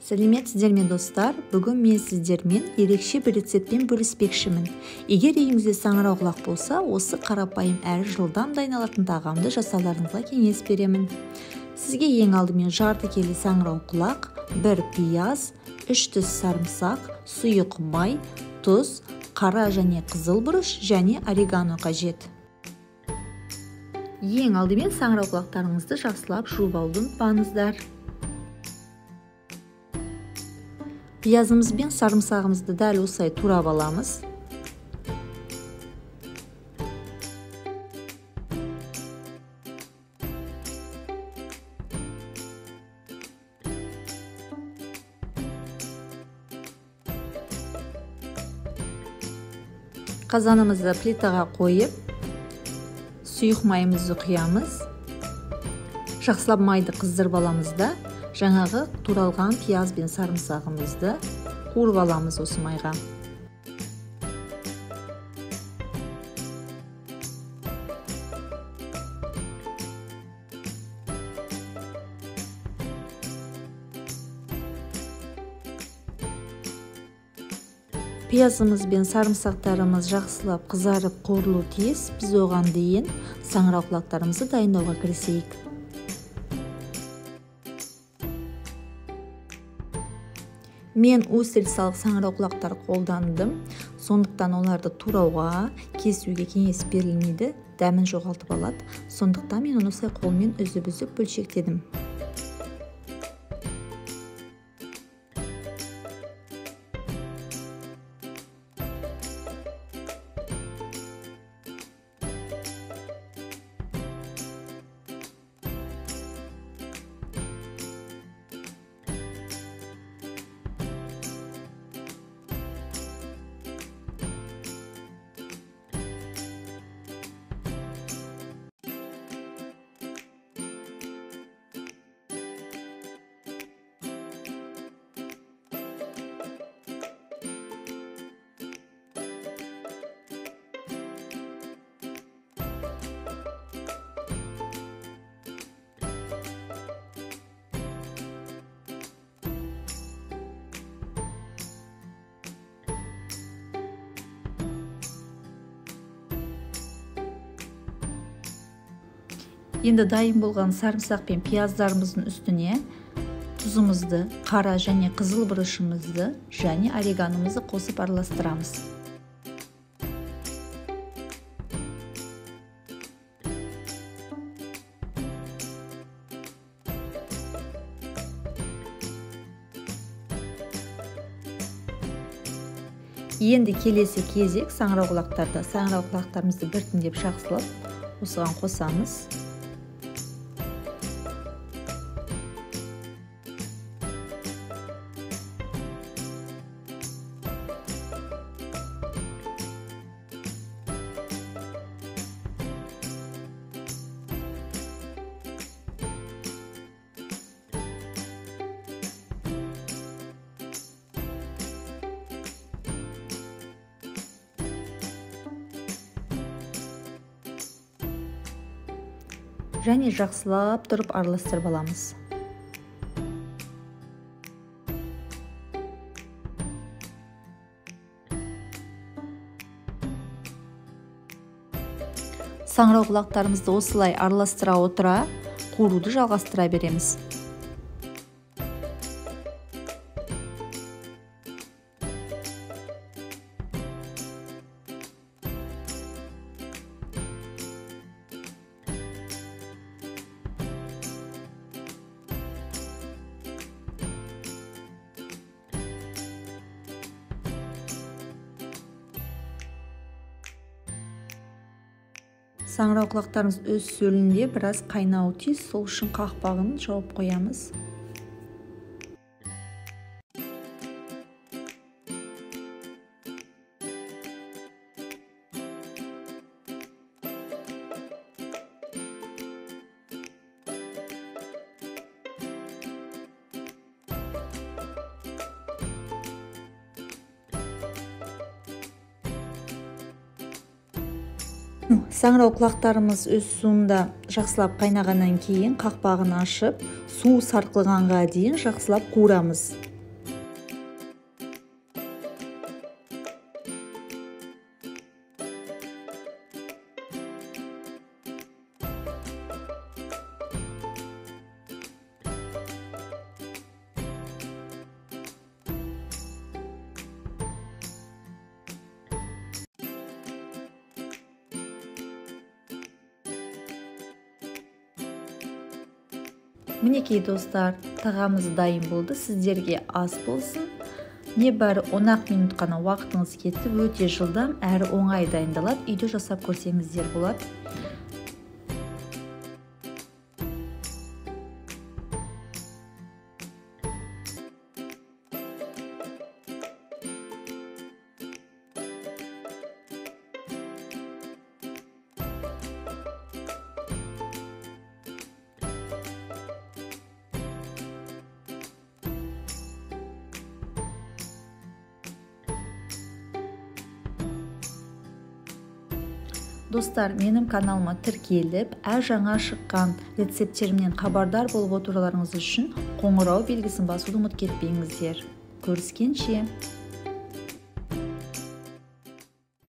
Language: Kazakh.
Сәлеметсіздер ме достар? Бүгін мен сіздермен ерекше бір рецептпен бөліспекшімін. Егер үйіңізде саңырауқұлақ болса, осы қарапайым әрі жылдам дайындалатын тағамды жасауларыңызға кеңес беремін. Сізге ең алдымен жарты келі саңырауқұлақ, 1 пияз, 3 тіс сарымсақ, сұйық май, тұз, қара және қызыл бұрыш және орегано қажет. Ең алдымен саңырауқұлақтарыңызды жақсылап жуып алуды ұмытпаңыздар. Пиязымыз бен сарымсағымызды дәл осылай турап аламыз. Қазанымызды плитаға қойып, сұйық майымызды құямыз. Жақсылап майды қыздырып аламыз да, жаңағы туралған пияз бен сарымсағымызды қуырып аламыз осы майға. Пиязымыз бен сарымсақтарымыз жақсылап қызарып қуырылуы тиіс. Біз оған дейін саңырауқұлақтарымызды дайындауға кірісейік. Мен устрицалық саңырауқұлақтар қолдандым, сондықтан оларды турауға, кесуге кеңес берілмейді, дәмін жоғалтып алады. Сондықтан мен оны осылай қолмен үзіп-үзіп бөлшектедім. Енді дайын болған сарымсақ пен пияздарымыздың үстіне тұзымызды, қара және қызыл бұрышымызды және ореганомызды қосып араластырамыз. Енді келесі кезек саңырауқұлақтарда. Саңырауқұлақтарымызды біртіндеп жақсылап осыған қосамыз. Және жақсылап тұрып араластырып аламыз. Саңырауқұлақтарымызды осылай араластыра отыра, қуыруды жалғастыра береміз. Саңырауқұлақтарымыз өз сөлінде біраз қайнауы тиіс, сол үшін қақпағын жауып қоямыз. Саңырауқұлақтарымыз өз суында жақсылап қайнағаннан кейін қақпағын ашып, су сарқылғанға дейін жақсылап қуырамыз. Мінекей достар, тағамыз дайын болды. Сіздерге ас болсын. Небәрі 10 минут қана уақытыңыз кетті. Өте жылдам әрі оңай дайындалады. Үйде жасап көрсеңіздер болады. Достар, менің каналыма тіркеліп, жаңа шыққан рецепттерімнен хабардар болып отыруларыңыз үшін қоңырау белгісін басуды ұмытып кетпеңіздер. Көріскенше!